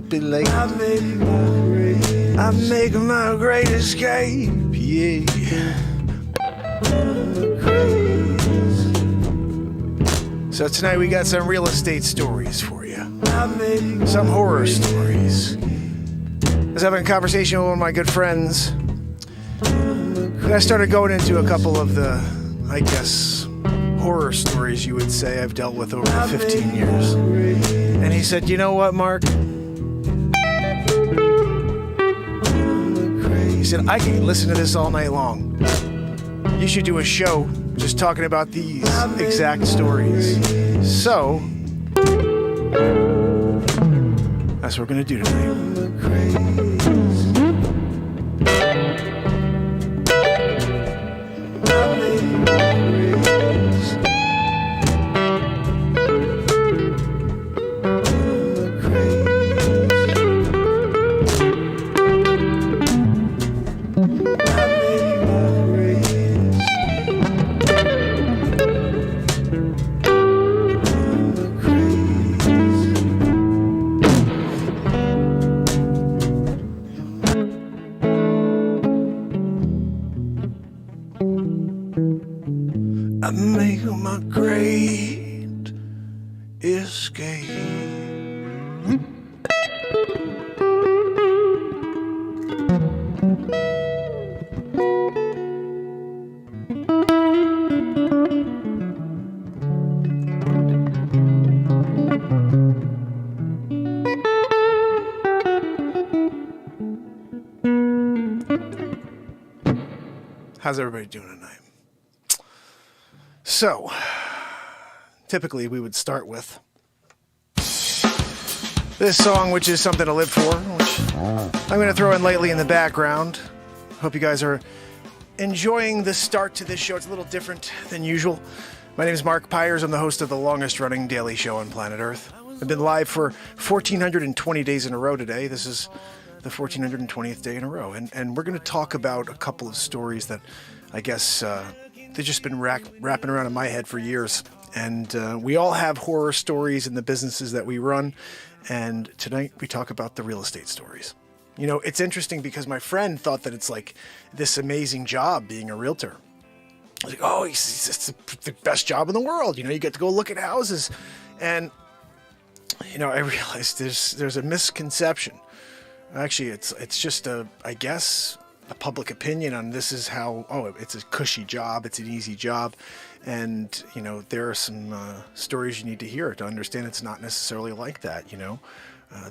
Be late. I make my great escape, yeah. So tonight we got some real estate stories for you. Some horror stories. I was having a conversation with one of my good friends. And I started going into a couple of the, I guess, horror stories you would say I've dealt with over 15 years. And he said, you know what, Mark? He said, I can listen to this all night long. You should do a show just talking about these exact stories. So, that's what we're going to do tonight. I make my great escape. How's everybody doing tonight? So, typically we would start with this song, which is Something to Live For, which I'm going to throw in lightly in the background. Hope you guys are enjoying the start to this show. It's a little different than usual. My name is Mark Pyers. I'm the host of the longest running daily show on planet Earth. I've been live for 1,420 days in a row today. This is the 1,420th day in a row. And we're going to talk about a couple of stories that I guess they've just been wrapping around in my head for years. And we all have horror stories in the businesses that we run. And tonight we talk about the real estate stories. You know, it's interesting because my friend thought that it's like this amazing job being a realtor. I was like, oh, it's the best job in the world. You know, you get to go look at houses. And, you know, I realized there's a misconception. Actually, it's just I guess a public opinion on this is how, oh, it's a cushy job, it's an easy job. And, you know, there are some stories you need to hear to understand it's not necessarily like that, you know.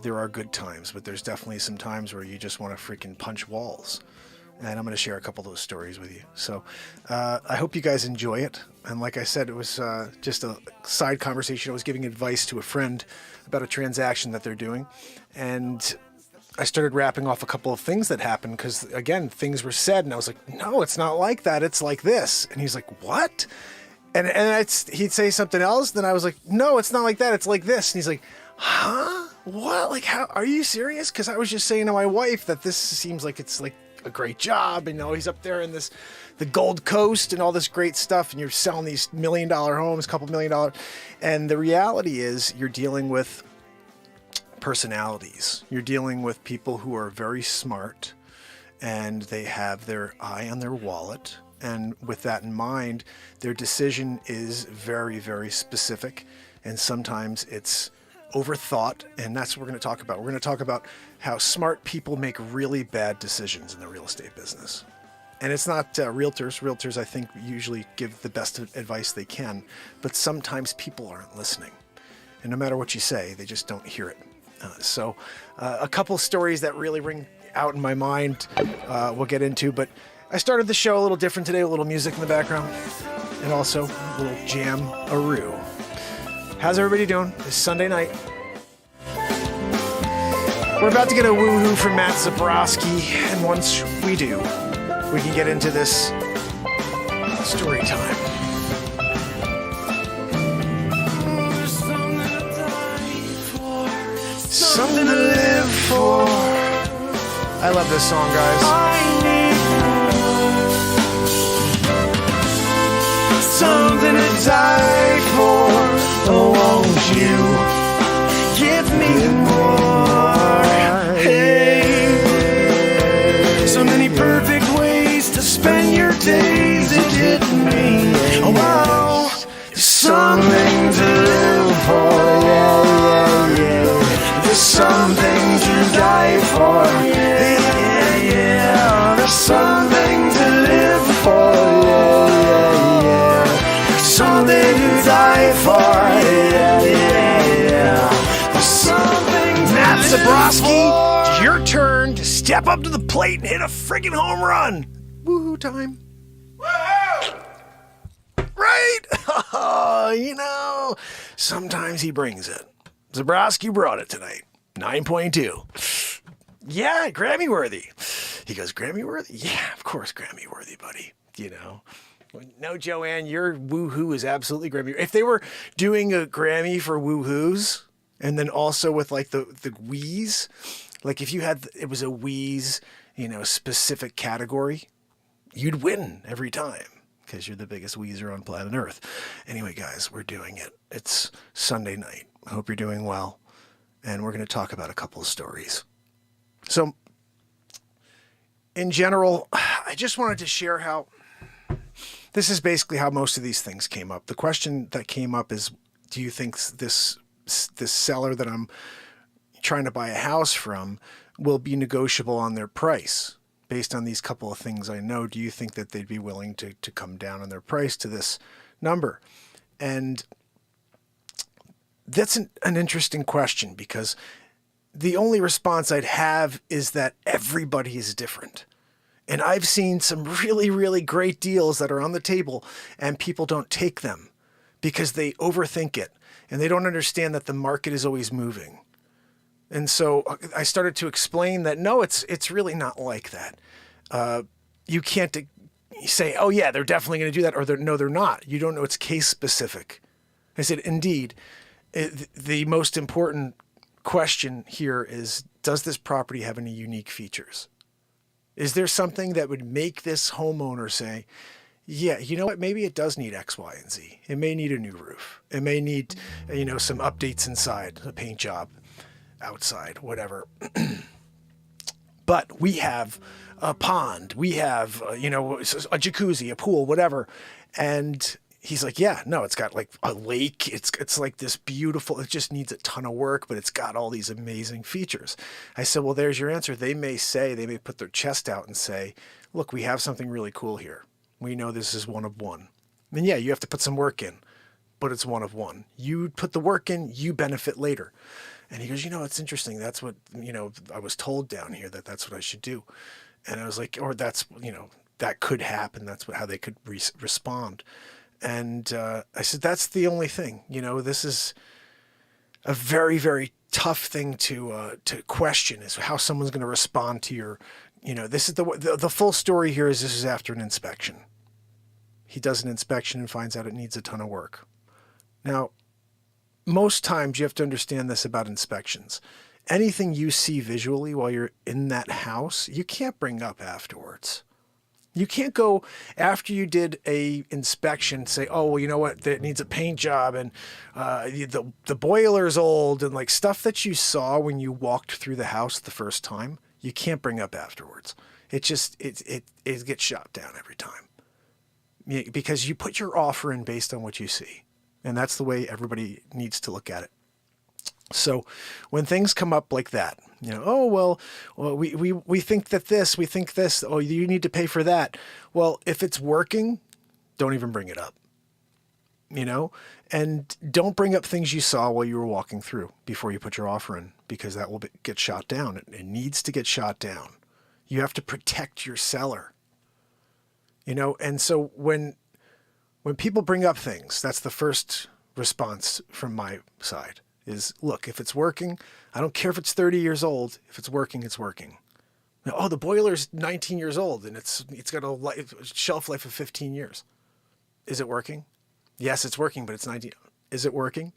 There are good times, but there's definitely some times where you just want to freaking punch walls. And I'm going to share a couple of those stories with you. So I hope you guys enjoy it. And like I said, it was just a side conversation. I was giving advice to a friend about a transaction that they're doing. And I started wrapping off a couple of things that happened because, again, things were said. And I was like, no, it's not like that. It's like this. And he's like, what? And he'd say something else. Then I was like, no, it's not like that. It's like this. And he's like, huh? What? Like, how? Are you serious? Because I was just saying to my wife that this seems like it's like a great job. You know, he's up there in the Gold Coast and all this great stuff. And you're selling these $1 million homes, couple $1 million. And the reality is you're dealing with personalities. You're dealing with people who are very smart and they have their eye on their wallet. And with that in mind, their decision is very, very specific. And sometimes it's overthought. And that's what we're going to talk about. We're going to talk about how smart people make really bad decisions in the real estate business. And it's not realtors. Realtors, I think, usually give the best advice they can. But sometimes people aren't listening. And no matter what you say, they just don't hear it. So a couple stories that really ring out in my mind we'll get into. But I started the show a little different today, a little music in the background, and also a little jam-a-roo. How's everybody doing? It's Sunday night. We're about to get a woohoo from Matt Zabrowski, and once we do, we can get into this story time. Something to live for. I love this song, guys. Something to die for. Oh, won't you give me more? Hey, so many perfect ways to spend your days. It hit me. Oh, wow. Something to live for. Yeah, yeah, yeah. There's something to die for, yeah, yeah. There's something to live for, yeah, yeah. Something to die for, yeah, yeah. There's something to Matt Zabrowski, it's your turn to step up to the plate and hit a friggin' home run. Woohoo time. Woohoo! Right? You know, sometimes he brings it. Zabrowski brought it tonight. 9.2. Yeah, Grammy worthy. He goes, Grammy worthy? Yeah, of course Grammy worthy, buddy. You know. No, Joanne, your woohoo is absolutely Grammy. If they were doing a Grammy for woohoos, and then also with like the wheeze, like if you had, it was a wheeze, you know, specific category, you'd win every time because you're the biggest wheezer on planet Earth. Anyway, guys, we're doing it. It's Sunday night. I hope you're doing well. And we're going to talk about a couple of stories. So, in general, I just wanted to share how this is basically how most of these things came up. The question that came up is, do you think this seller that I'm trying to buy a house from will be negotiable on their price? Based on these couple of things I know, do you think that they'd be willing to come down on their price to this number? And that's an interesting question because the only response I'd have is that everybody is different. And I've seen some really, really great deals that are on the table and people don't take them because they overthink it and they don't understand that the market is always moving. And so I started to explain that, no, it's really not like that. You can't say, oh yeah, they're definitely going to do that, or no, they're not. You don't know. It's case specific. I said, indeed, the most important question here is, does this property have any unique features? Is there something that would make this homeowner say, yeah, you know what, maybe it does need X, Y, and Z. It may need a new roof. It may need, some updates inside, a paint job, outside, whatever. But we have a pond, we have, a jacuzzi, a pool, whatever. And, he's like, yeah, no, it's got like a lake. It's like this beautiful, it just needs a ton of work, but it's got all these amazing features. I said, well, there's your answer. They may put their chest out and say, look, we have something really cool here. We know this is one of one. And yeah, you have to put some work in, but it's one of one. You put the work in, you benefit later. And he goes, it's interesting. That's what, I was told down here that's what I should do. And I was like, or that's, that could happen. That's how they could respond. And I said, that's the only thing, this is a very, very tough thing to question, is how someone's going to respond to your, this is the full story here is this is after an inspection. He does an inspection and finds out it needs a ton of work. Now, most times you have to understand this about inspections. Anything you see visually while you're in that house, you can't bring up afterwards. You can't go after you did a inspection, say, oh, well, you know what, it needs a paint job and the boiler's old, and like stuff that you saw when you walked through the house the first time, you can't bring up afterwards. It gets shot down every time. Because you put your offer in based on what you see. And that's the way everybody needs to look at it. So when things come up like that, oh, well, we think this, oh, you need to pay for that. Well, if it's working, don't even bring it up, and don't bring up things you saw while you were walking through before you put your offer in, because that will get shot down. It needs to get shot down. You have to protect your seller, and so when people bring up things, that's the first response from my side. Is, look, if it's working, I don't care if it's 30 years old. If it's working, it's working. Now, oh, the boiler's 19 years old and it's got a shelf life of 15 years. Is it working? Yes, it's working, but it's 19. Is it working?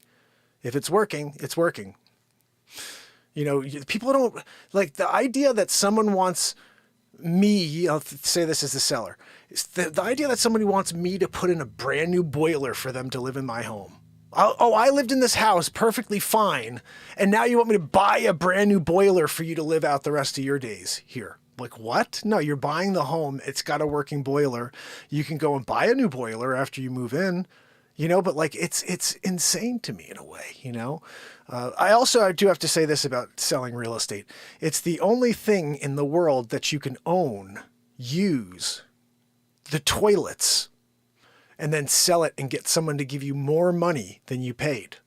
If it's working, it's working. People don't like the idea that someone wants me, I'll say this as the seller, the idea that somebody wants me to put in a brand new boiler for them to live in my home. I lived in this house perfectly fine, and now you want me to buy a brand new boiler for you to live out the rest of your days here. Like, what? No, you're buying the home. It's got a working boiler. You can go and buy a new boiler after you move in, but like, it's insane to me in a way, I do have to say this about selling real estate. It's the only thing in the world that you can use the toilets, and then sell it and get someone to give you more money than you paid.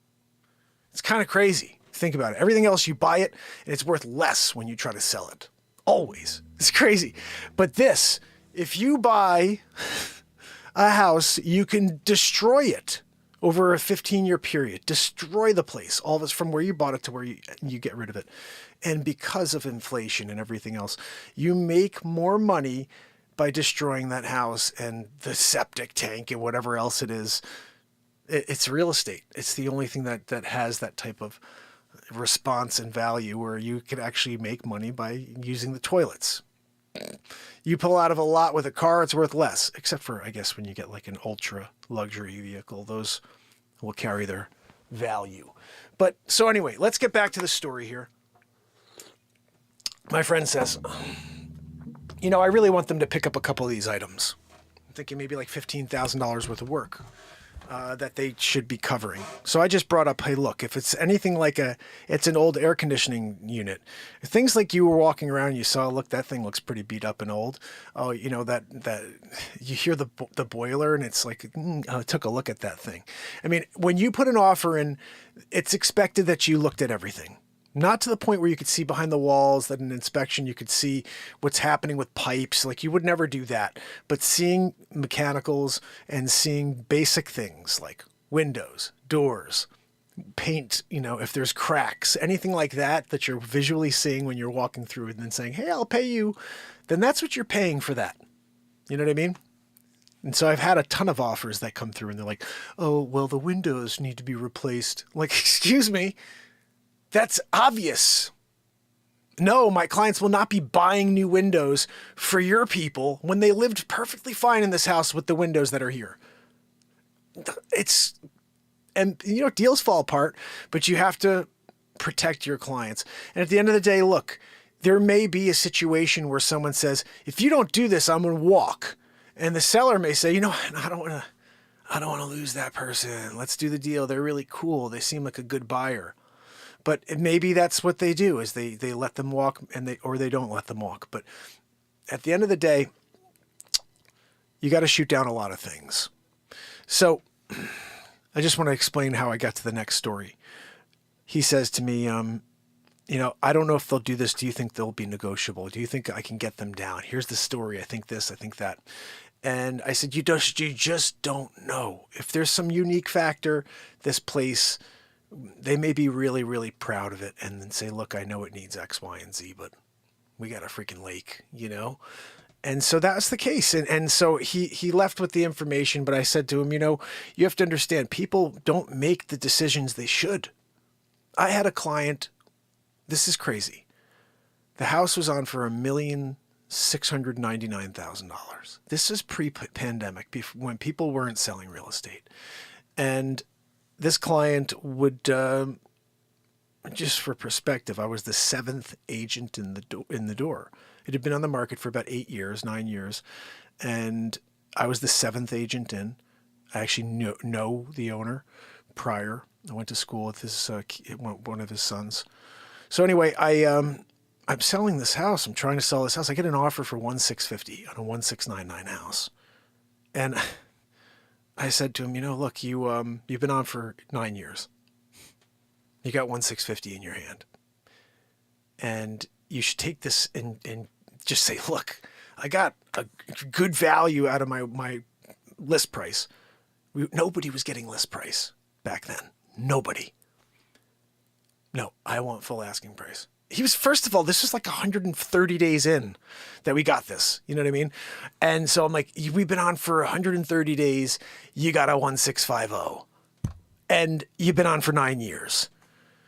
It's kind of crazy. Think about it. Everything else, you buy it and it's worth less when you try to sell it. Always. It's crazy. But this, if you buy a house, you can destroy it over a 15-year period. Destroy the place, all of us, from where you bought it to where you get rid of it. And because of inflation and everything else, you make more money by destroying that house and the septic tank and whatever else it is. It's real estate. It's the only thing that has that type of response and value where you can actually make money by using the toilets. You pull out of a lot with a car, it's worth less, except for, I guess, when you get like an ultra luxury vehicle, those will carry their value. But so anyway, let's get back to the story here. My friend says, I really want them to pick up a couple of these items. I'm thinking maybe like $15,000 worth of work that they should be covering. So I just brought up, hey, look, if it's anything like it's an old air conditioning unit, things like you were walking around, you saw, look, that thing looks pretty beat up and old. Oh, that you hear the boiler and it's like, I took a look at that thing. I mean, when you put an offer in, it's expected that you looked at everything. Not to the point where you could see behind the walls, that an inspection, you could see what's happening with pipes. Like, you would never do that. But seeing mechanicals and seeing basic things like windows, doors, paint, if there's cracks, anything like that you're visually seeing when you're walking through and then saying, hey, I'll pay you, then that's what you're paying for that. You know what I mean? And so I've had a ton of offers that come through and they're like, oh, well, the windows need to be replaced. Like, excuse me. That's obvious. No, my clients will not be buying new windows for your people when they lived perfectly fine in this house with the windows that are here. Deals fall apart, but you have to protect your clients. And at the end of the day, look, there may be a situation where someone says, if you don't do this, I'm going to walk. And the seller may say, I don't I don't want to lose that person. Let's do the deal. They're really cool. They seem like a good buyer. But maybe that's what they do, is they let them walk, or they don't let them walk. But at the end of the day, you got to shoot down a lot of things. So I just want to explain how I got to the next story. He says to me, I don't know if they'll do this. Do you think they'll be negotiable? Do you think I can get them down? Here's the story. I think this, I think that. And I said, you just don't know. If there's some unique factor, this place, they may be really, really proud of it and then say, look, I know it needs X, Y, and Z, but we got a freaking lake, And so that was the case. And so he left with the information, but I said to him, you have to understand, people don't make the decisions they should. I had a client, this is crazy. The house was on for $1,699,000. This is pre-pandemic, when people weren't selling real estate. And this client would, just for perspective, I was the 7th agent in the door. It had been on the market for about 9 years, and I was the 7th agent in. I actually know the owner prior. I went to school with one of his sons. So anyway, I'm selling this house. I'm trying to sell this house. I get an offer for $1,650 on a $1,699 house, and I said to him, look, you've been on for 9 years. You got $1,650 in your hand, and you should take this and just say, look, I got a good value out of my list price. Nobody was getting list price back then. Nobody. No, I want full asking price. He was, first of all, this was like 130 days in that we got this. You know what I mean? And so I'm like, we've been on for 130 days. You got a 1,650. And you've been on for 9 years.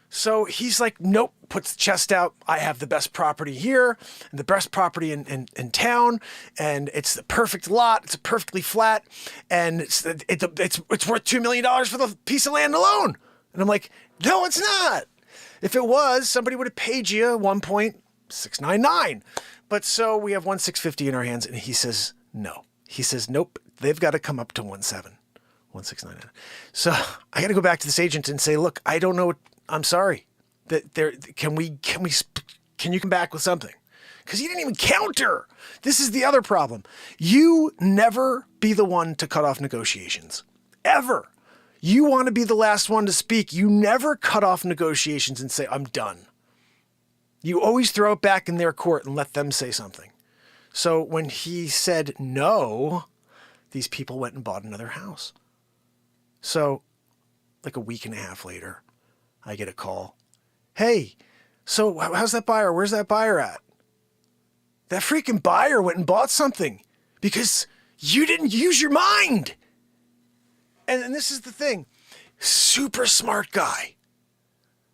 So he's like, nope, puts the chest out. I have the best property here and the best property in town. And it's the perfect lot. It's perfectly flat. And it's worth $2 million for the piece of land alone. And I'm like, no, it's not. If it was, somebody would have paid you $1,699. But so we have $1,650 in our hands. And he says, no. He says, nope, they've got to come up to $1,699. So I got to go back to this agent and say, look, I don't know. I'm sorry. Can you come back with something? Because he didn't even counter. This is the other problem. You never be the one to cut off negotiations. Ever. You want to be the last one to speak. You never cut off negotiations and say, I'm done. You always throw it back in their court and let them say something. So when he said no, these people went and bought another house. So like a week and a half later, I get a call. Hey, so how's that buyer? Where's that buyer at? That freaking buyer went and bought something because you didn't use your mind. And this is the thing. Super smart guy.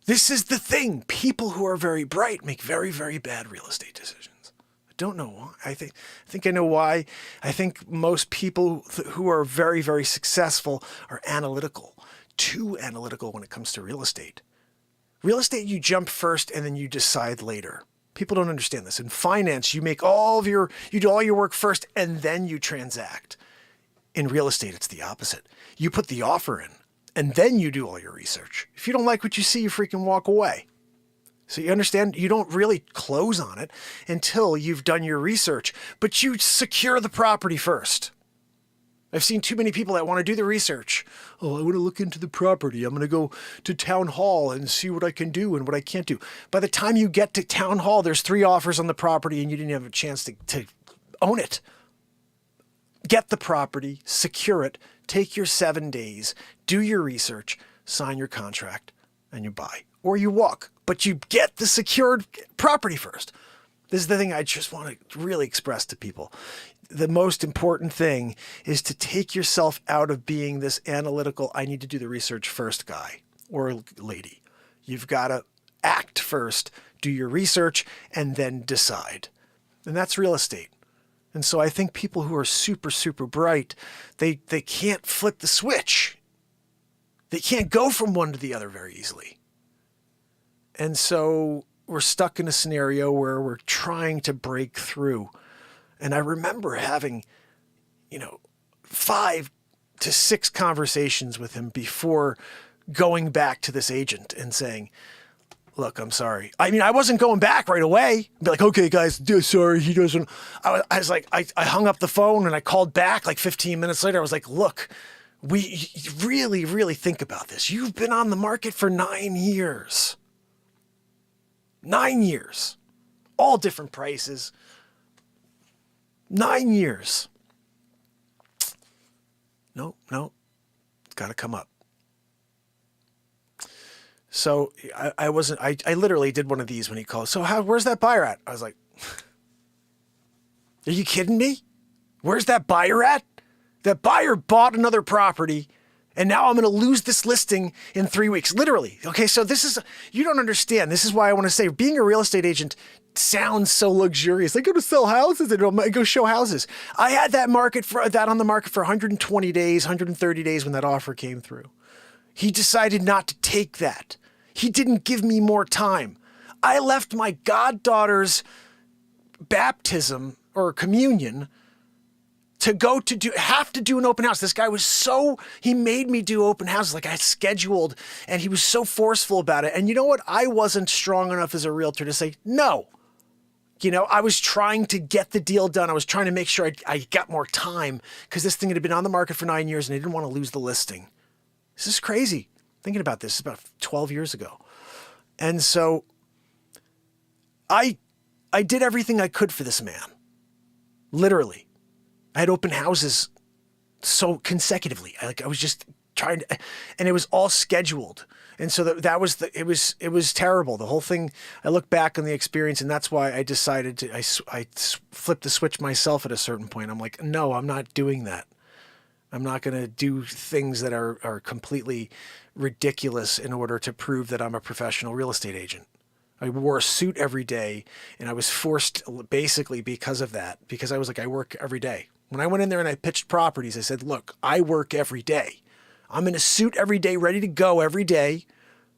This is the thing. People who are very bright make very, very bad real estate decisions. I don't know why. I think I know why. I think most people who are very, very successful are analytical. Too analytical when it comes to real estate. Real estate, you jump first and then you decide later. People don't understand this. In finance, you do all your work first and then you transact. In real estate, it's the opposite. You put the offer in and then you do all your research. If you don't like what you see, you freaking walk away. So you understand, you don't really close on it until you've done your research, but you secure the property first. I've seen too many people that want to do the research. Oh, I want to look into the property. I'm going to go to town hall and see what I can do and what I can't do. By the time you get to town hall, there's 3 offers on the property and you didn't have a chance to own it. Get the property, secure it, take your 7 days, do your research, sign your contract, and you buy. Or you walk, but you get the secured property first. This is the thing I just want to really express to people. The most important thing is to take yourself out of being this analytical, I need to do the research first guy or lady. You've got to act first, do your research, and then decide. And that's real estate. And so I think people who are super, super bright, they can't flip the switch. They can't go from one to the other very easily. And so we're stuck in a scenario where we're trying to break through. And I remember having, 5 to 6 conversations with him before going back to this agent and saying, look, I'm sorry. I mean, I wasn't going back right away. I'd be like, okay, guys, sorry, he doesn't. I was like, I hung up the phone and I called back like 15 minutes later. I was like, look, we really, really think about this. You've been on the market for 9 years. 9 years. All different prices. 9 years. No, it's got to come up. So I literally did one of these when he called. So where's that buyer at? I was like, are you kidding me? Where's that buyer at? That buyer bought another property and now I'm going to lose this listing in 3 weeks. Literally. Okay. So you don't understand. This is why I want to say being a real estate agent sounds so luxurious. I go to sell houses and I go show houses. I had that on the market for 120 days, 130 days when that offer came through. He decided not to take that. He didn't give me more time. I left my goddaughter's baptism or communion to go have to do an open house. This guy he made me do open houses like I had scheduled, and he was so forceful about it. And you know what? I wasn't strong enough as a realtor to say no. I was trying to get the deal done. I was trying to make sure I got more time because this thing had been on the market for 9 years and I didn't want to lose the listing. This is crazy. Thinking about this, about 12 years ago. And so I did everything I could for this man. Literally. I had open houses so consecutively. I was just trying to, and it was all scheduled. And so it was terrible. The whole thing, I look back on the experience, and that's why I decided I flipped the switch myself at a certain point. I'm like, no, I'm not doing that. I'm not going to do things that are completely ridiculous in order to prove that I'm a professional real estate agent. I wore a suit every day, and I was forced basically because of that, because I was like, I work every day. When I went in there and I pitched properties, I said, look, I work every day. I'm in a suit every day, ready to go every day.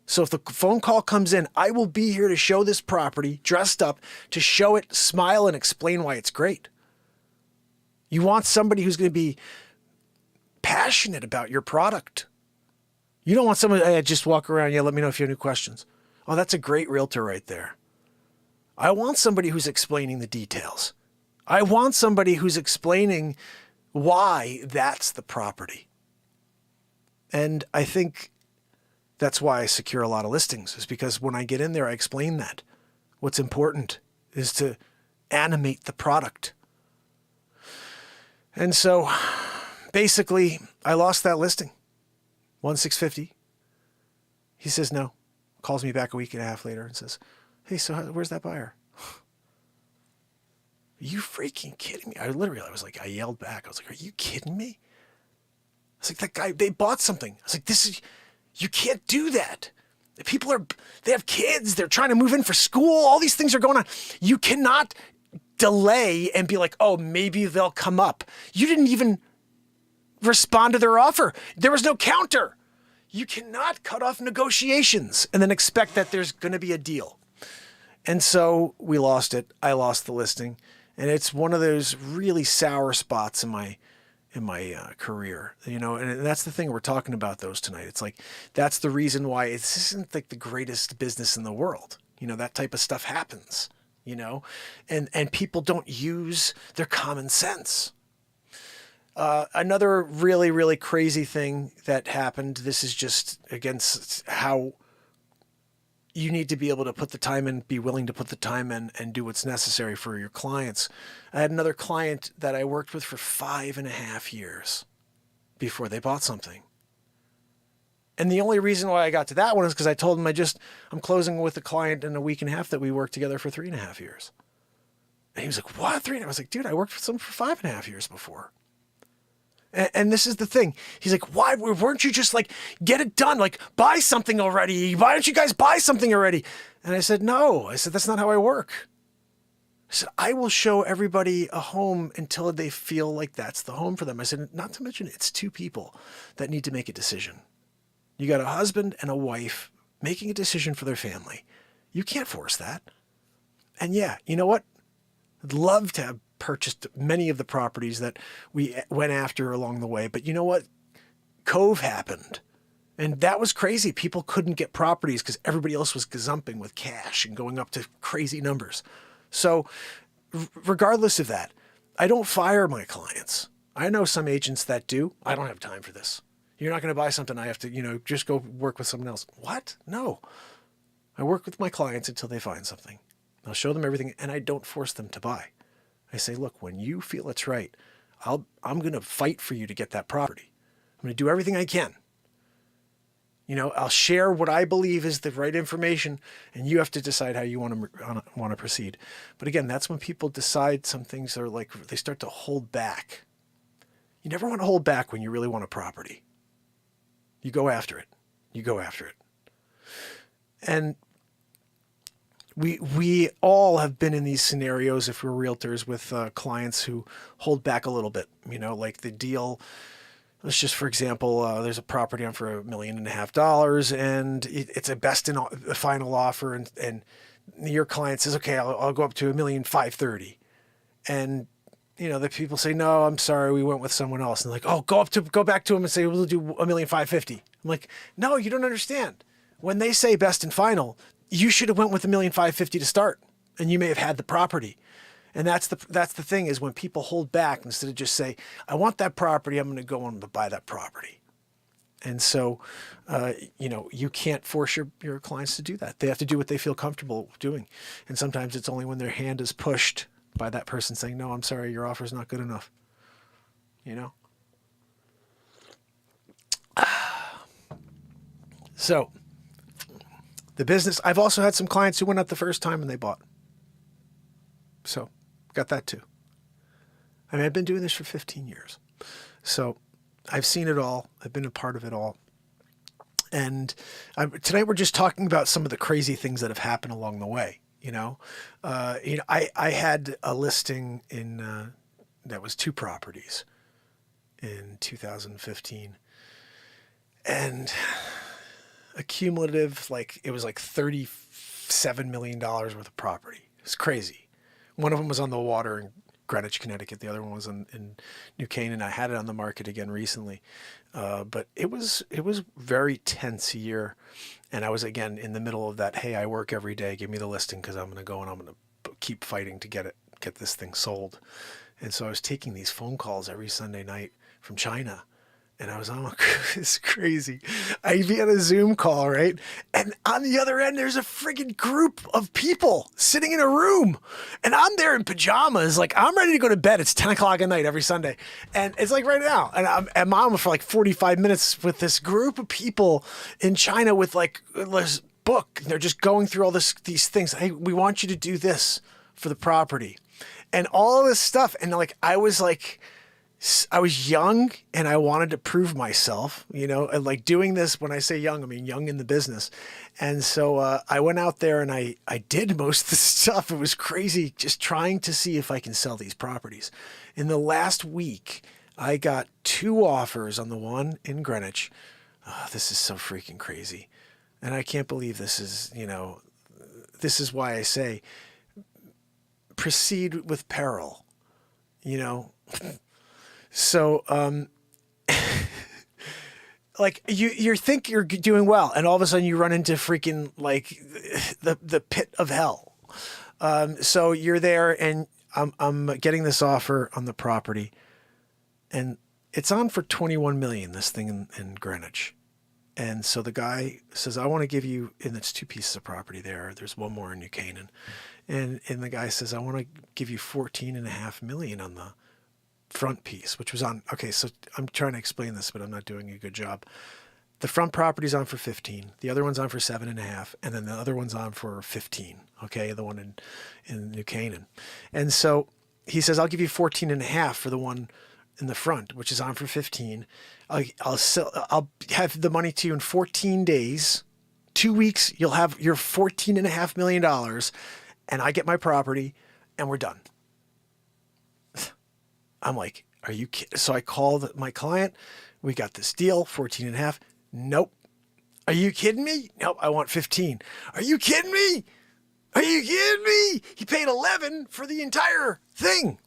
So if the phone call comes in, I will be here to show this property, dressed up, to show it, smile, and explain why it's great. You want somebody who's going to be passionate about your product. You don't want someone to just walk around, let me know if you have any questions. Oh, that's a great realtor right there. I want somebody who's explaining the details. I want somebody who's explaining why that's the property. And I think that's why I secure a lot of listings, is because when I get in there, I explain that. What's important is to animate the product. And so basically, I lost that listing. 1,650. He says no. Calls me back a week and a half later and says, hey, so where's that buyer? Are you freaking kidding me? I yelled back. I was like, are you kidding me? I was like, that guy, they bought something. I was like, you can't do that. They have kids. They're trying to move in for school. All these things are going on. You cannot delay and be like, oh, maybe they'll come up. You didn't even respond to their offer. There was no counter. You cannot cut off negotiations and then expect that there's going to be a deal. And so we lost it. I lost the listing. And it's one of those really sour spots in my career, and that's the thing we're talking about those tonight. It's like, that's the reason why this isn't like the greatest business in the world. That type of stuff happens, and people don't use their common sense. Another really, really crazy thing that happened. This is just against how you need to be able to put the time in, be willing to put the time in, and do what's necessary for your clients. I had another client that I worked with for 5.5 years before they bought something. And the only reason why I got to that one is because I told him I'm closing with a client in a week and a half that we worked together for 3.5 years. And he was like, what? 3? I was like, dude, I worked with someone for 5.5 years before. And this is the thing. He's like, why weren't you just like, get it done? Like, buy something already. Why don't you guys buy something already? And I said, no. I said, that's not how I work. I said, I will show everybody a home until they feel like that's the home for them. I said, not to mention, it's 2 people that need to make a decision. You got a husband and a wife making a decision for their family. You can't force that. And yeah, you know what? I'd love to have purchased many of the properties that we went after along the way. But you know what? Cove happened. And that was crazy. People couldn't get properties because everybody else was gazumping with cash and going up to crazy numbers. So regardless of that, I don't fire my clients. I know some agents that do. I don't have time for this. You're not going to buy something. I have to, just go work with someone else. What? No. I work with my clients until they find something. I'll show them everything, and I don't force them to buy. I say, look, when you feel it's right, I'm going to fight for you to get that property. I'm going to do everything I can. I'll share what I believe is the right information, and you have to decide how you want to proceed. But again, that's when people decide some things are like, they start to hold back. You never want to hold back when you really want a property. You go after it. And we all have been in these scenarios if we're realtors with clients who hold back a little bit, like the deal. Let's just, for example, there's a property on for $1.5 million and it's a best and final offer. And your client says, okay, I'll go up to $1,530,000. And, the people say, no, I'm sorry. We went with someone else. And like, oh, go back to them and say, we'll do $1,550,000. I'm like, no, you don't understand. When they say best and final, you should have went with $1,550,000 to start, and you may have had the property. And that's the thing is when people hold back instead of just say, I want that property, I'm going to go on to buy that property. And so, you can't force your clients to do that. They have to do what they feel comfortable doing. And sometimes it's only when their hand is pushed by that person saying, no, I'm sorry, your offer's not good enough. So the business, I've also had some clients who went out the first time and they bought. So got that too. I've been doing this for 15 years. So I've seen it all. I've been a part of it all. And tonight we're just talking about some of the crazy things that have happened along the way. I had a listing in, that was 2 properties in 2015 and a cumulative, it was like $37 million worth of property. It's crazy. One of them was on the water in Greenwich, Connecticut. The other one was in New Canaan. I had it on the market again recently. But it was very tense year. And I was again in the middle of that. Hey, I work every day. Give me the listing because I'm going to go and I'm going to keep fighting to get this thing sold. And so I was taking these phone calls every Sunday night from China. And I was on, it's crazy. I'd be on a Zoom call, right? And on the other end, there's a friggin' group of people sitting in a room. And I'm there in pajamas. I'm ready to go to bed. It's 10 o'clock at night every Sunday. And it's like right now. And I'm at mom for 45 minutes with this group of people in China with this book. They're just going through all these things. Hey, we want you to do this for the property. And all this stuff. And I was young and I wanted to prove myself, and doing this, when I say young, I mean young in the business. And so I went out there and I did most of the stuff. It was crazy just trying to see if I can sell these properties. In the last week, I got 2 offers on the one in Greenwich. This is so freaking crazy. And I can't believe this is, this is why I say proceed with peril, So, you think you're doing well, and all of a sudden you run into freaking the pit of hell. So you're there, and I'm getting this offer on the property, and it's on for $21 million. This thing in Greenwich, and so the guy says, "I want to give you," and it's 2 pieces of property there. There's one more in New Canaan, and the guy says, "I want to give you $14.5 million on the front piece," which was on. Okay, so I'm trying to explain this, but I'm not doing a good job. The front property's on for 15. The other one's on for 7.5, and then the other one's on for 15. Okay, the one in New Canaan. And so he says, "I'll give you 14.5 for the one in the front, which is on for 15. I'll have the money to you in 14 days. 2 weeks, you'll have your $14.5 million, and I get my property, and we're done." I'm like, are you kidding? So I called my client. We got this deal, 14.5. Nope. Are you kidding me? Nope, I want 15. Are you kidding me? Are you kidding me? He paid 11 for the entire thing.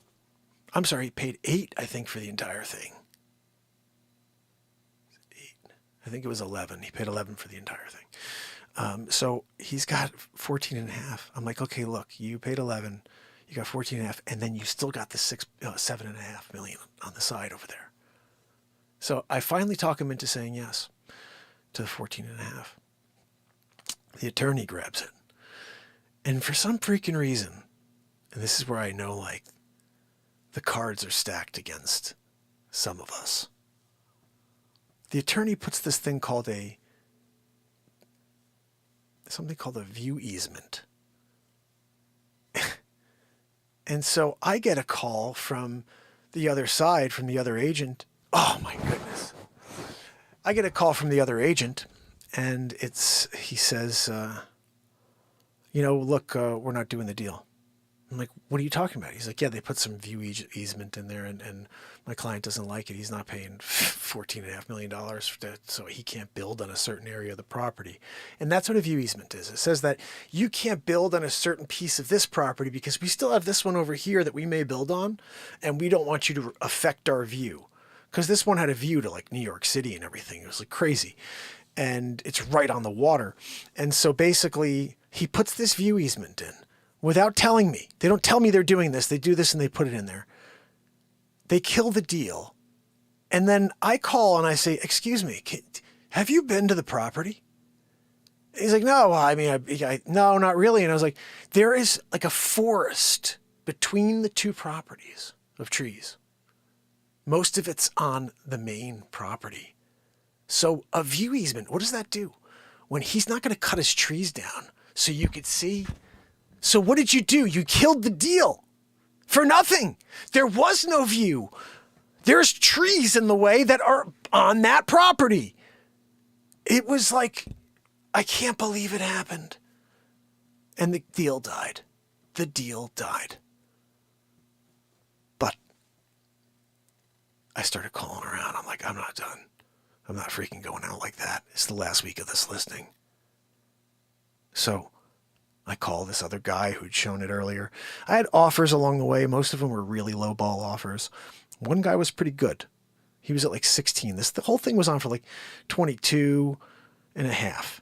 I'm sorry, he paid 8, I think, for the entire thing. I think it was 11. He paid 11 for the entire thing. So he's got 14 and a half. I'm like, okay, look, you paid 11, you got 14 and a half, and then you still got the 7.5 million on the side over there. So I finally talk him into saying yes to the 14 and a half. The attorney grabs it. And for some freaking reason, and this is where I know, like, the cards are stacked against some of us. The attorney puts this thing called something called a view easement. And so I get a call from the other side, from the other agent. Oh my goodness. I get a call from the other agent, and he says, look, we're not doing the deal. I'm like, what are you talking about? He's like, yeah, they put some view easement in there, and my client doesn't like it. He's not paying $14.5 million so he can't build on a certain area of the property. And that's what a view easement is. It says that you can't build on a certain piece of this property because we still have this one over here that we may build on, and we don't want you to affect our view. Because this one had a view to like New York City and everything. It was like crazy. And it's right on the water. And so basically he puts this view easement in without telling me. They don't tell me they're doing this. They do this and they put it in there. They kill the deal. And then I call and I say, excuse me, have you been to the property? He's like, no, no, not really. And I was like, there is like a forest between the two properties of trees. Most of it's on the main property. So a view easement, what does that do? When he's not going to cut his trees down so you could see. So what did you do? You killed the deal for nothing. There was no view. There's trees in the way that are on that property. It was like, I can't believe it happened. And the deal died. The deal died. But I started calling around. I'm like, I'm not done. I'm not freaking going out like that. It's the last week of this listing. So I call this other guy who'd shown it earlier. I had offers along the way. Most of them were really low ball offers. One guy was pretty good. He was at like 16. The whole thing was on for like 22 and a half.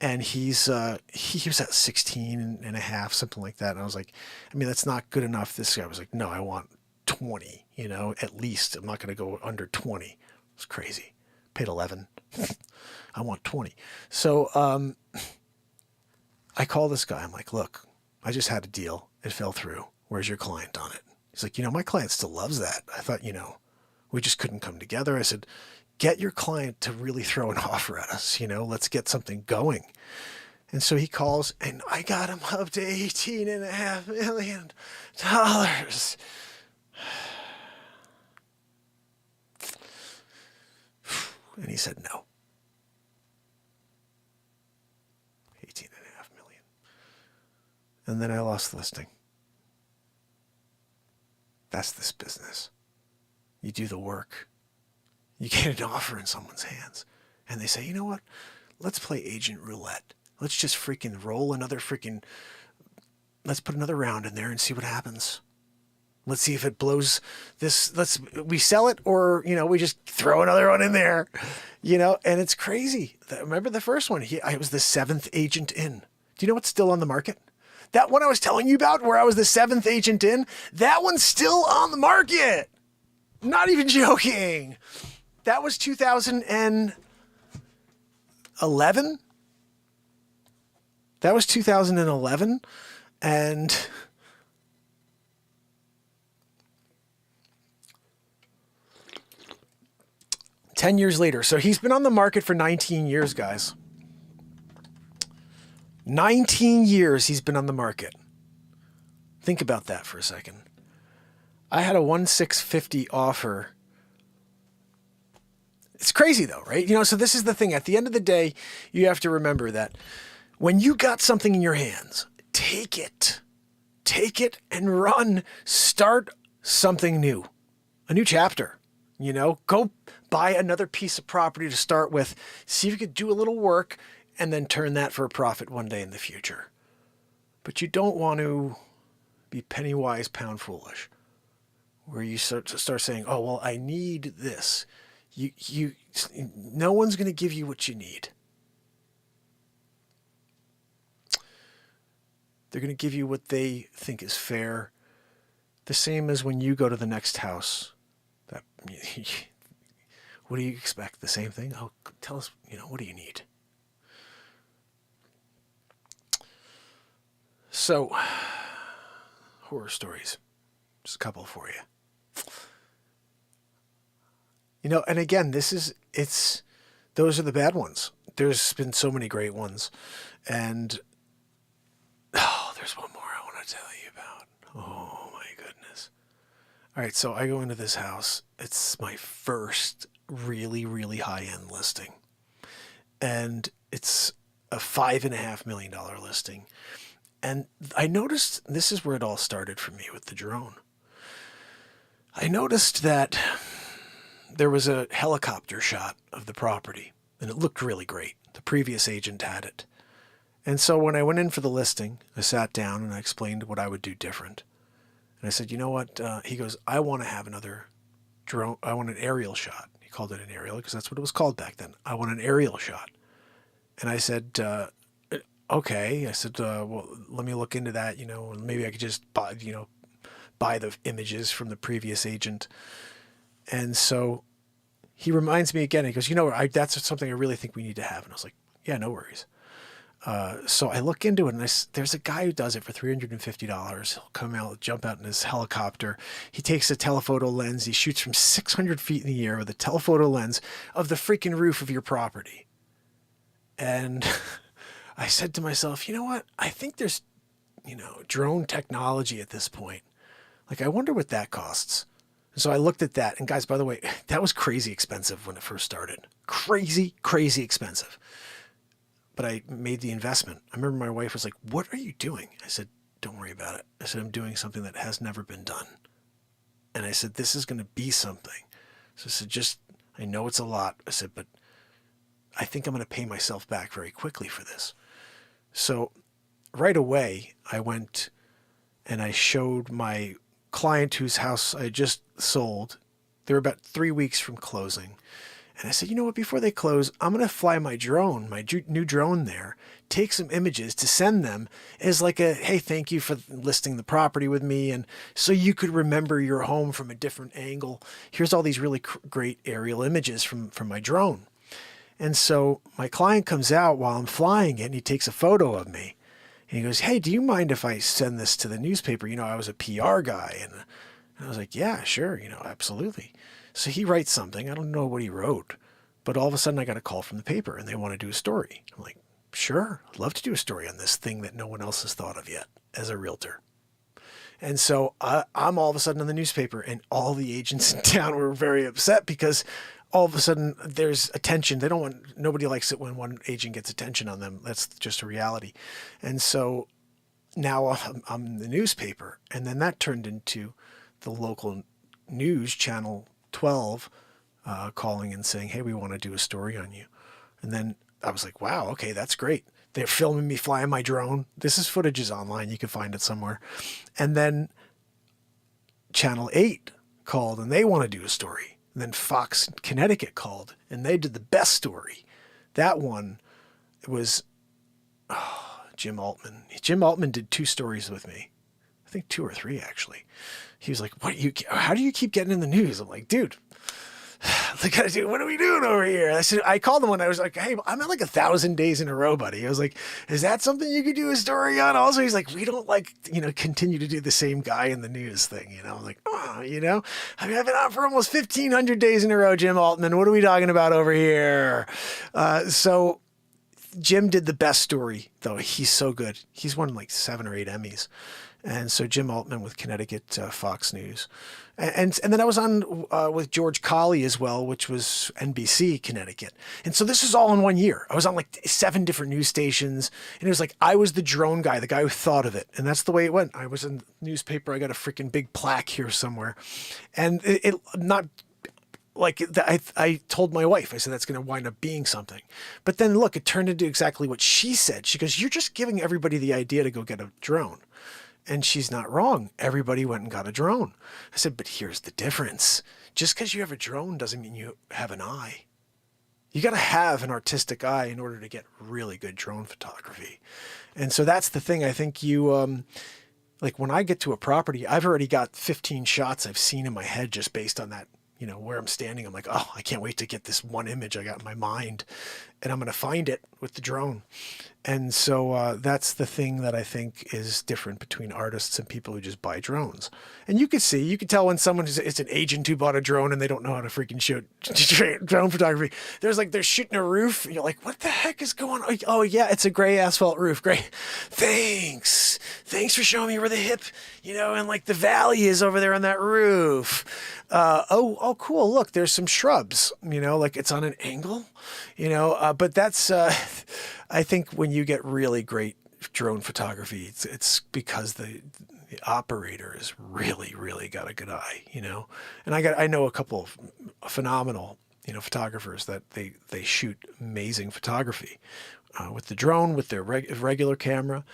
And he was at 16 and a half, something like that. And I was like, that's not good enough. This guy was like, no, I want 20, at least. I'm not going to go under 20. It's crazy. Paid 11. I want 20. So I call this guy. I'm like, look, I just had a deal. It fell through. Where's your client on it? He's like, my client still loves that. I thought, we just couldn't come together. I said, get your client to really throw an offer at us. Let's get something going. And so he calls, and I got him up to $18.5 million. And he said no. 18.5 million. And then I lost the listing. That's this business. You do the work. You get an offer in someone's hands. And they say, you know what? Let's play agent roulette. Let's just freaking roll let's put another round in there and see what happens. Let's see if it blows this. We sell it, or, we just throw another one in there, and it's crazy. Remember the first one? I was the 7th agent in. Do you know what's still on the market? That one I was telling you about where I was the 7th agent in, that one's still on the market. Not even joking. That was 2011. That was 2011. And 10 years later. So he's been on the market for 19 years, guys. 19 years he's been on the market. Think about that for a second. I had a 1,650 offer. It's crazy though, right? So this is the thing. At the end of the day, you have to remember that when you got something in your hands, take it and run. Start something new, a new chapter. Go buy another piece of property to start with. See if you could do a little work and then turn that for a profit one day in the future. But you don't want to be penny wise, pound foolish, where you start saying, oh, well, I need this. No one's going to give you what you need. They're going to give you what they think is fair. The same as when you go to the next house. What do you expect? The same thing? Oh, tell us, what do you need? So, horror stories. Just a couple for you. And again, those are the bad ones. There's been so many great ones. And, there's one more I want to tell you about. Oh my goodness. All right, so I go into this house. It's my first really, really high-end listing. And it's a $5.5 million listing. And I noticed, this is where it all started for me with the drone. I noticed that there was a helicopter shot of the property, and it looked really great. The previous agent had it. And so when I went in for the listing, I sat down and I explained what I would do different. And I said, you know what? He goes, I want to have another drone. I want an aerial shot. He called it an aerial because that's what it was called back then. I want an aerial shot. And I said, okay. I said, well, let me look into that, and maybe I could just buy the images from the previous agent. And so he reminds me again, he goes, that's something I really think we need to have. And I was like, yeah, no worries. So I look into it, and there's a guy who does it for $350. He'll come out, jump out in his helicopter. He takes a telephoto lens. He shoots from 600 feet in the air with a telephoto lens of the freaking roof of your property. And I said to myself, you know what? I think there's, drone technology at this point. Like, I wonder what that costs. And so I looked at that. And guys, by the way, that was crazy expensive when it first started. Crazy, crazy expensive. But I made the investment. I remember my wife was like, what are you doing? I said, don't worry about it. I said, I'm doing something that has never been done. And I said, this is going to be something. So I said, I know it's a lot. I said, but I think I'm going to pay myself back very quickly for this. So right away, I went and I showed my client whose house I just sold. They were about 3 weeks from closing. And I said, you know what, before they close, I'm going to fly my drone, my new drone there, take some images to send them as like hey, thank you for listing the property with me. And so you could remember your home from a different angle. Here's all these really great aerial images from my drone. And so my client comes out while I'm flying it, and he takes a photo of me. And he goes, hey, do you mind if I send this to the newspaper? I was a PR guy. And I was like, yeah, sure, absolutely. So he writes something. I don't know what he wrote, but all of a sudden I got a call from the paper and they want to do a story. I'm like, sure, I'd love to do a story on this thing that no one else has thought of yet as a realtor. And so I'm all of a sudden in the newspaper, and all the agents in town were very upset because all of a sudden there's attention. Nobody likes it when one agent gets attention on them. That's just a reality. And so now I'm in the newspaper, and then that turned into the local news channel 12 calling and saying, hey, we want to do a story on you. And then I was like, wow, okay, that's great. They're filming me flying my drone. This footage is online. You can find it somewhere. And then Channel 8 called and they want to do a story. And then Fox Connecticut called and they did the best story. That one was Jim Altman. Jim Altman did 2 stories with me. I think 2 or 3 actually. He was like, how do you keep getting in the news? I'm like, dude, what are we doing over here? I called him when I was like, hey, I'm at like 1,000 days in a row, buddy. I was like, is that something you could do a story on? Also, he's like, we don't continue to do the same guy in the news thing. I'm like, I've been on for almost 1,500 days in a row, Jim Altman. What are we talking about over here? So Jim did the best story though. He's so good. He's won like 7 or 8 Emmys. And so Jim Altman with Connecticut Fox News. And then I was on with George Colley as well, which was NBC Connecticut. And so this is all in 1 year. I was on like 7 different news stations. And it was like I was the drone guy, the guy who thought of it. And that's the way it went. I was in the newspaper. I got a freaking big plaque here somewhere. And it not like I told my wife, I said, that's going to wind up being something. But then look, it turned into exactly what she said. She goes, you're just giving everybody the idea to go get a drone. And she's not wrong. Everybody went and got a drone. I said, but here's the difference. Just because you have a drone doesn't mean you have an eye. You got to have an artistic eye in order to get really good drone photography. And so that's the thing. I think you, like when I get to a property, I've already got 15 shots I've seen in my head just based on that, you know, where I'm standing. I'm like, oh, I can't wait to get this one image I got in my mind, and I'm going to find it with the drone. And so that's the thing that I think is different between artists and people who just buy drones. And you can tell when someone it's an agent who bought a drone and they don't know how to freaking shoot drone photography. They're shooting a roof. And you're like, what the heck is going on? Oh yeah, it's a gray asphalt roof. Great. Thanks for showing me where the hip, you know, and like the valley is over there on that roof. Oh, cool. Look, there's some shrubs, you know, like it's on an angle, you know, but that's, I think when you get really great drone photography, it's because the operator has really, really got a good eye, you know, and I know a couple of phenomenal, you know, photographers that they shoot amazing photography, with the drone, with their regular camera.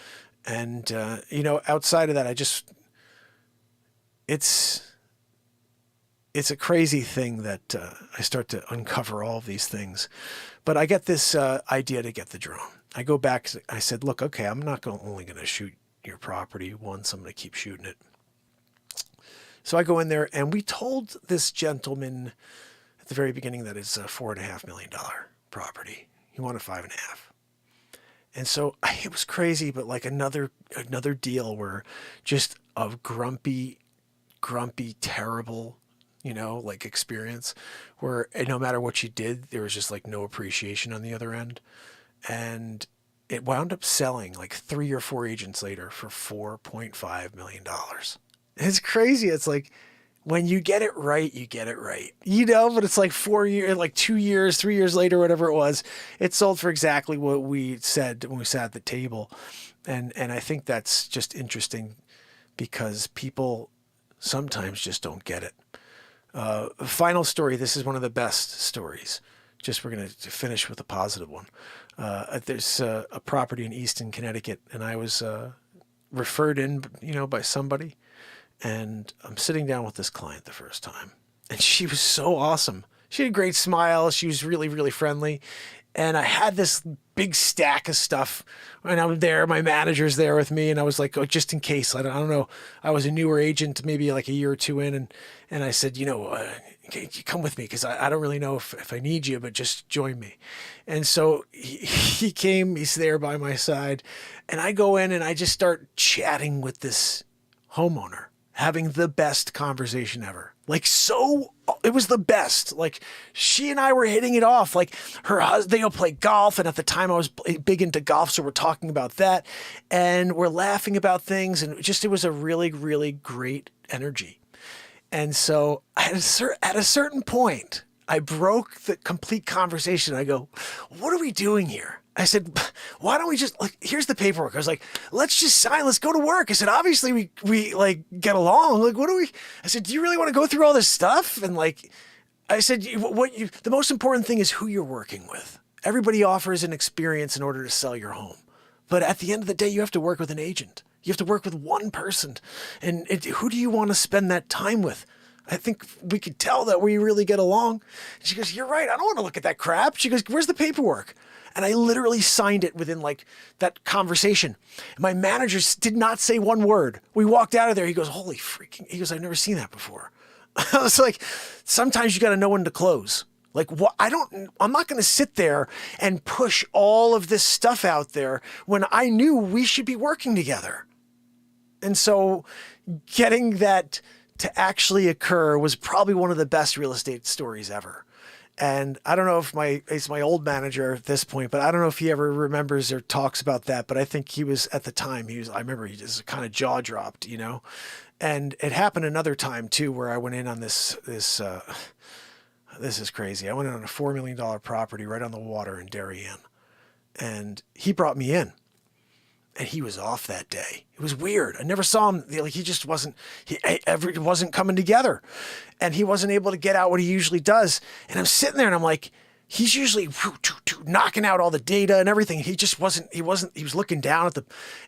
And, you know, outside of that, it's a crazy thing that I start to uncover all of these things. But I get this idea to get the drone. I go back, I said, look, okay, I'm not only going to shoot your property once, I'm going to keep shooting it. So I go in there, and we told this gentleman at the very beginning that it's a $4.5 million property. He wanted 5.5. And so it was crazy, but like another deal where just a grumpy, terrible, you know, like experience where no matter what you did, there was just like no appreciation on the other end. And it wound up selling like 3 or 4 agents later for $4.5 million. It's crazy. It's like when you get it right, you get it right, you know, but it's like 4 years, like 2 years, 3 years later, whatever it was, it sold for exactly what we said when we sat at the table. And I think that's just interesting because people sometimes just don't get it. Final story. This is one of the best stories. We're going to finish with a positive one. There's a property in Easton, Connecticut, and I was referred in, you know, by somebody. And I'm sitting down with this client the first time, and she was so awesome. She had a great smile. She was really, really friendly. And I had this big stack of stuff, and I'm there. My manager's there with me, and I was like, oh, just in case. I don't know. I was a newer agent, maybe like a year or two in, and I said, you know, you come with me because I don't really know if I need you, but just join me. And so he came. He's there by my side, and I go in and I just start chatting with this homeowner, having the best conversation ever. Like, so it was the best. Like, she and I were hitting it off. Like, her husband, they'll play golf. And at the time I was big into golf. So we're talking about that and we're laughing about things. And it was a really, really great energy. And so at a certain point, I broke the complete conversation. I go, what are we doing here? I said, why don't we just, like, here's the paperwork. I was like, let's just sign, let's go to work. I said, obviously we like get along. Like, I said, do you really want to go through all this stuff? And like, I said, the most important thing is who you're working with. Everybody offers an experience in order to sell your home. But at the end of the day, you have to work with an agent. You have to work with one person. And who do you want to spend that time with? I think we could tell that we really get along. And she goes, you're right. I don't want to look at that crap. She goes, where's the paperwork? And I literally signed it within like that conversation. My manager did not say one word. We walked out of there. He goes, holy freaking, he goes, I've never seen that before. I was like, sometimes you got to know when to close. Like, what? I'm not going to sit there and push all of this stuff out there when I knew we should be working together. And so getting that to actually occur was probably one of the best real estate stories ever. And I don't know if it's my old manager at this point, but I don't know if he ever remembers or talks about that. But I think he was at the time, I remember he just kind of jaw dropped, you know. And it happened another time too, where I went in on this is crazy. I went in on a $4 million property right on the water in Darien, and he brought me in. And he was off that day. It was weird. I never saw him. Like, he just wasn't coming together, and he wasn't able to get out what he usually does. And I'm sitting there and I'm like, he's usually knocking out all the data and everything. He was looking down at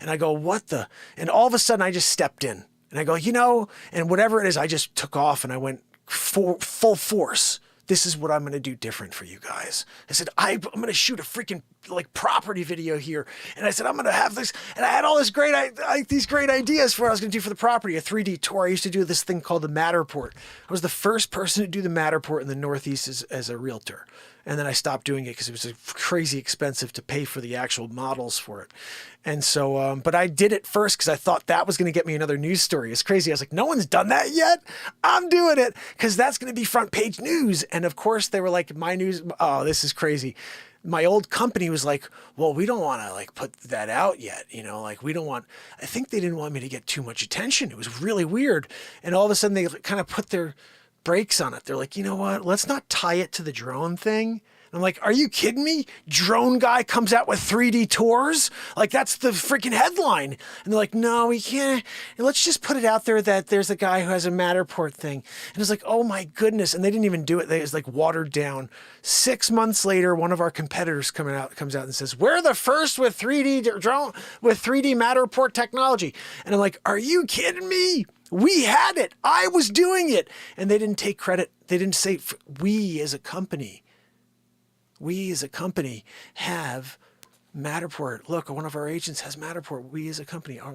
and I go, what the, and all of a sudden I just stepped in and I go, and whatever it is, I just took off and I went full force. This is what I'm going to do different for you guys. I said, I'm going to shoot a freaking property video here. And I said, I'm going to have this. And I had all this these great ideas for what I was going to do for the property, a 3D tour. I used to do this thing called the Matterport. I was the first person to do the Matterport in the Northeast as a realtor. And then I stopped doing it because it was crazy expensive to pay for the actual models for it. And so, but I did it first because I thought that was going to get me another news story. It's crazy. I was like, no one's done that yet. I'm doing it because that's going to be front page news. And of course they were like, my news. Oh, this is crazy. My old company was like, well, we don't want to put that out yet. We don't want, I think they didn't want me to get too much attention. It was really weird. And all of a sudden they kind of put their brakes on it. They're like, you know what? Let's not tie it to the drone thing. I'm like, are you kidding me? Drone guy comes out with 3D tours? That's the freaking headline. And they're like, no, we can't. Let's just put it out there that there's a guy who has a Matterport thing. And it's like, oh my goodness. And they didn't even do it. It was watered down. 6 months later, one of our competitors comes out and says, we're the first with 3D drone, with 3D Matterport technology. And I'm like, are you kidding me? We had it. I was doing it. And they didn't take credit. They didn't say, we as a company have Matterport. Look, one of our agents has Matterport. We as a company are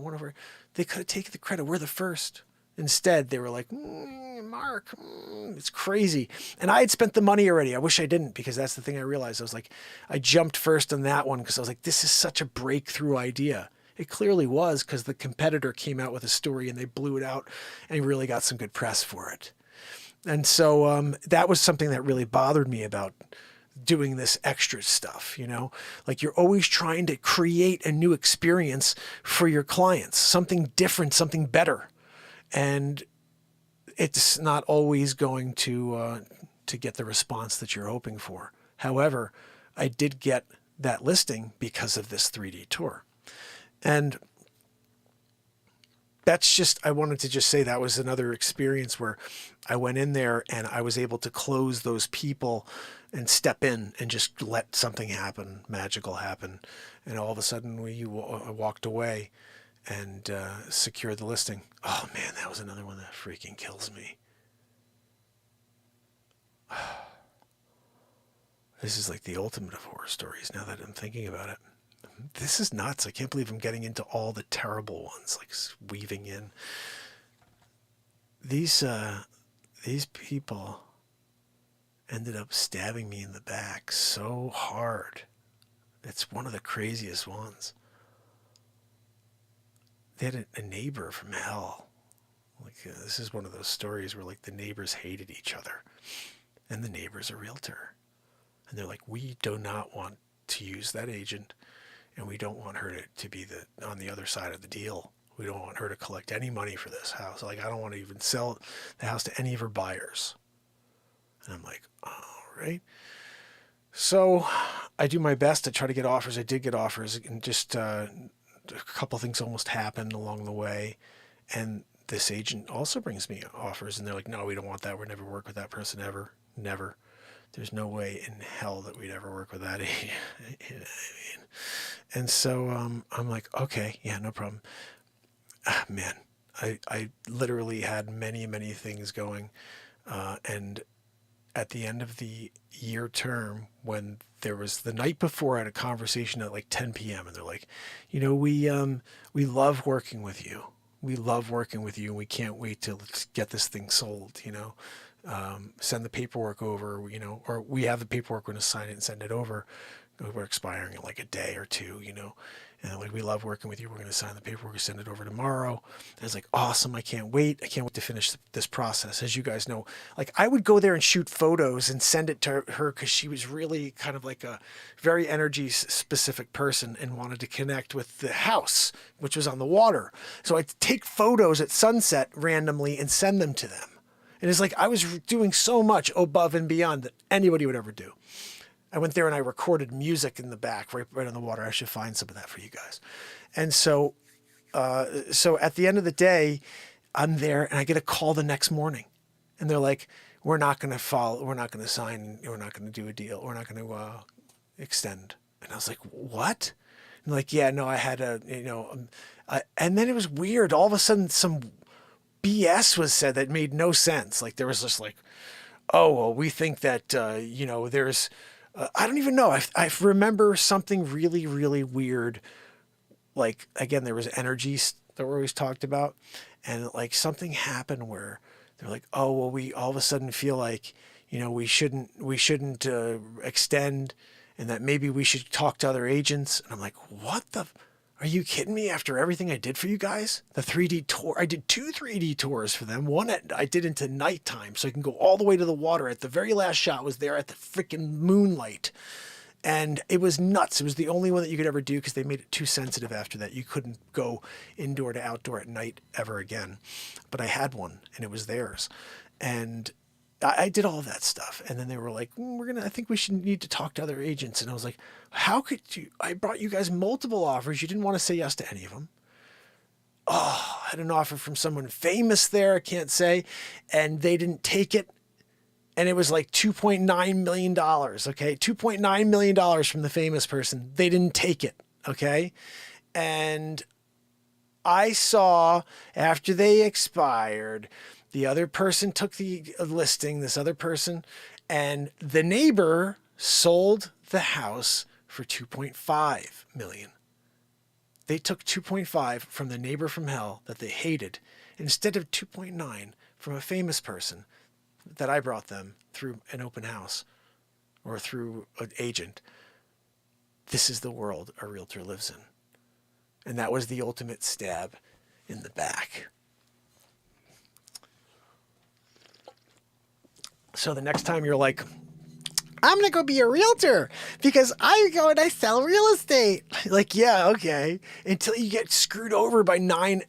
they could have taken the credit. We're the first. Instead, they were like, Mark, it's crazy. And I had spent the money already. I wish I didn't, because that's the thing I realized. I jumped first on that one because I was like, this is such a breakthrough idea. It clearly was, because the competitor came out with a story and they blew it out and really got some good press for it. And so that was something that really bothered me about doing this extra stuff, you're always trying to create a new experience for your clients, something different, something better. And it's not always going to get the response that you're hoping for. However, I did get that listing because of this 3D tour. And I wanted to just say that was another experience where I went in there and I was able to close those people and step in and just let something happen, magical happen. And all of a sudden I walked away and secured the listing. Oh man, that was another one that freaking kills me. This is the ultimate of horror stories now that I'm thinking about it. This is nuts. I can't believe I'm getting into all the terrible ones, weaving in. These people ended up stabbing me in the back so hard. It's one of the craziest ones. They had a neighbor from hell. This is one of those stories where the neighbors hated each other, and the neighbor's a realtor. And they're like, we do not want to use that agent. And we don't want her to be on the other side of the deal. We don't want her to collect any money for this house. I don't want to even sell the house to any of her buyers. And I'm like, all right. So I do my best to try to get offers. I did get offers, and just a couple things almost happened along the way. And this agent also brings me offers, and they're like, no, we don't want that. We'll never work with that person ever. Never. There's no way in hell that we'd ever work with that agent. And so I'm like, okay, yeah, no problem. Man, I literally had many, many things going. And at the end of the year term, when there was the night before, I had a conversation at 10 p.m. and they're like, we love working with you. We love working with you. And we can't wait to get this thing sold, send the paperwork over, or we have the paperwork, we're going to sign it and send it over. We're expiring in a day or two, and we love working with you. We're going to sign the paperwork and send it over tomorrow. And it's awesome. I can't wait. I can't wait to finish this process. As you guys know, I would go there and shoot photos and send it to her because she was really kind of a very energy specific person and wanted to connect with the house, which was on the water. So I'd take photos at sunset randomly and send them to them. And it's I was doing so much above and beyond that anybody would ever do. I went there and I recorded music in the back, right on the water. I should find some of that for you guys. And so at the end of the day, I'm there and I get a call the next morning. And they're like, we're not going to follow, we're not going to sign, we're not going to do a deal, we're not going to extend. And I was like, what? And like, yeah, no, I had a, and then it was weird. All of a sudden, some BS was said that made no sense. Like there was just like, oh, well, we think that, there's, I don't even know. I remember something really, really weird. Like, again, there was energies that were always talked about. And like something happened where they're like, oh, well, we all of a sudden feel like, we shouldn't extend, and that maybe we should talk to other agents. And I'm like, are you kidding me? After everything I did for you guys, the 3D tour, I did 2 3D tours for them. One I did into nighttime so I can go all the way to the water. At the very last shot was there at the freaking moonlight. And it was nuts. It was the only one that you could ever do because they made it too sensitive after that. You couldn't go indoor to outdoor at night ever again. But I had one and it was theirs. And I did all that stuff. And then they were like, I think we need to talk to other agents. And I was like, how could you? I brought you guys multiple offers. You didn't want to say yes to any of them. Oh, I had an offer from someone famous there. I can't say. And they didn't take it. And it was like $2.9 million. Okay. $2.9 million from the famous person. They didn't take it. Okay. And I saw after they expired, the other person took the listing, this other person, and the neighbor sold the house for $2.5 million. They took 2.5 from the neighbor from hell that they hated instead of 2.9 from a famous person that I brought them through an open house or through an agent. This is the world a realtor lives in. And that was the ultimate stab in the back. So the next time you're like, I'm going to go be a realtor because I go and I sell real estate. Like, yeah, okay. Until you get screwed over by 9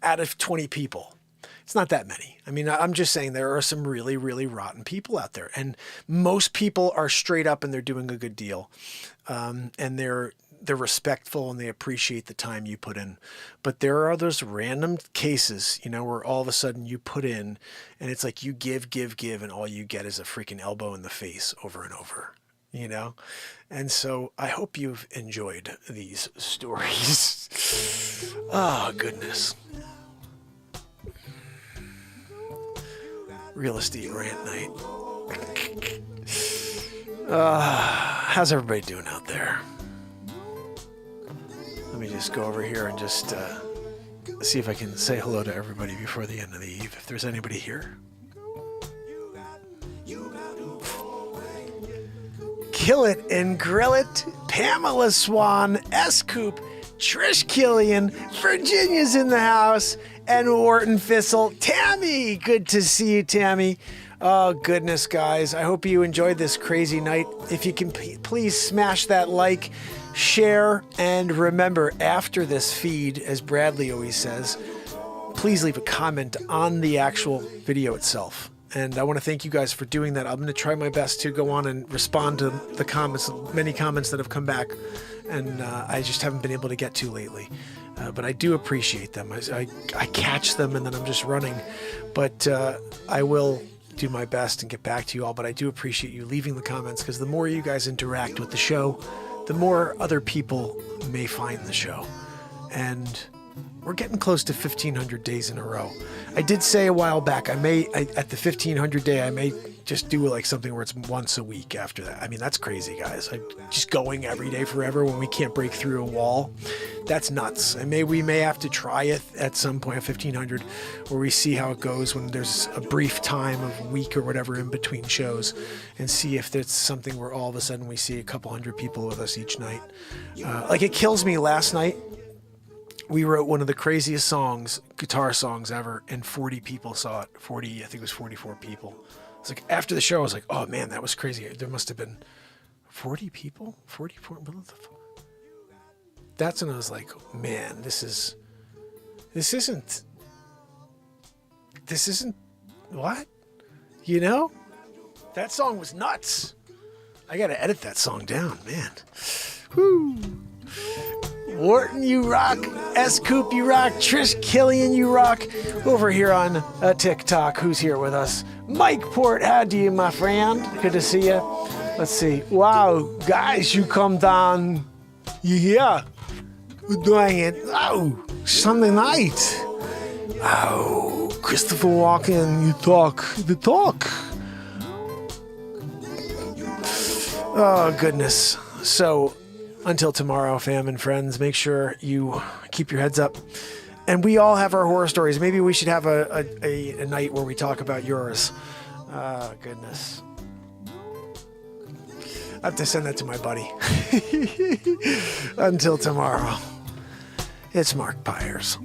out of 20 people. It's not that many. I mean, I'm just saying there are some really, really rotten people out there. And most people are straight up and they're doing a good deal. And they're respectful and they appreciate the time you put in. But there are those random cases, where all of a sudden you put in and it's like you give, and all you get is a freaking elbow in the face over and over, And so I hope you've enjoyed these stories. Oh, goodness. Real estate rant night. How's everybody doing out there? Let me just go over here and just see if I can say hello to everybody before the end of the eve, if there's anybody here. Kill It and Grill It, Pamela Swan, S-Coop, Trish Killian, Virginia's in the house, and Wharton Fissel. Tammy, good to see you, Tammy. Oh, goodness, guys. I hope you enjoyed this crazy night. If you can please smash that like, share, and remember, after this feed, as Bradley always says, please leave a comment on the actual video itself. And I want to thank you guys for doing that. I'm going to try my best to go on and respond to the comments, many comments that have come back, and I just haven't been able to get to lately. But I do appreciate them. I catch them and then I'm just running. But I will do my best and get back to you all. But I do appreciate you leaving the comments, because the more you guys interact with the show, the more other people may find the show. And we're getting close to 1,500 days in a row. I did say a while back, at the 1,500 day, I may just do like something where it's once a week after that. I mean, that's crazy, guys. Just going every day forever when we can't break through a wall. That's nuts. And we may have to try it at some point, at 1,500, where we see how it goes when there's a brief time of a week or whatever in between shows, and see if there's something where all of a sudden we see a couple hundred people with us each night. Like, it kills me. Last night, we wrote one of the craziest songs, guitar songs ever, and 40 people saw it. I think it was 44 people. It's like, after the show, I was like, oh man, that was crazy. There must have been 40 people? 44? That's when I was like, man, this isn't, what? That song was nuts. I got to edit that song down, man. Whoo. Wharton, you rock. S. Coop, you rock. Trish Killian, you rock. Over here on TikTok, who's here with us? Mike Port, how do you, my friend? Good to see you. Let's see. Wow, guys, you come down. You here? We're doing it. Oh, Sunday night. Oh, Christopher Walken, you talk. The talk. Oh, goodness. So, until tomorrow, fam and friends, make sure you keep your heads up. And we all have our horror stories. Maybe we should have a night where we talk about yours. Goodness. I have to send that to my buddy. Until tomorrow, it's Mark Pyers.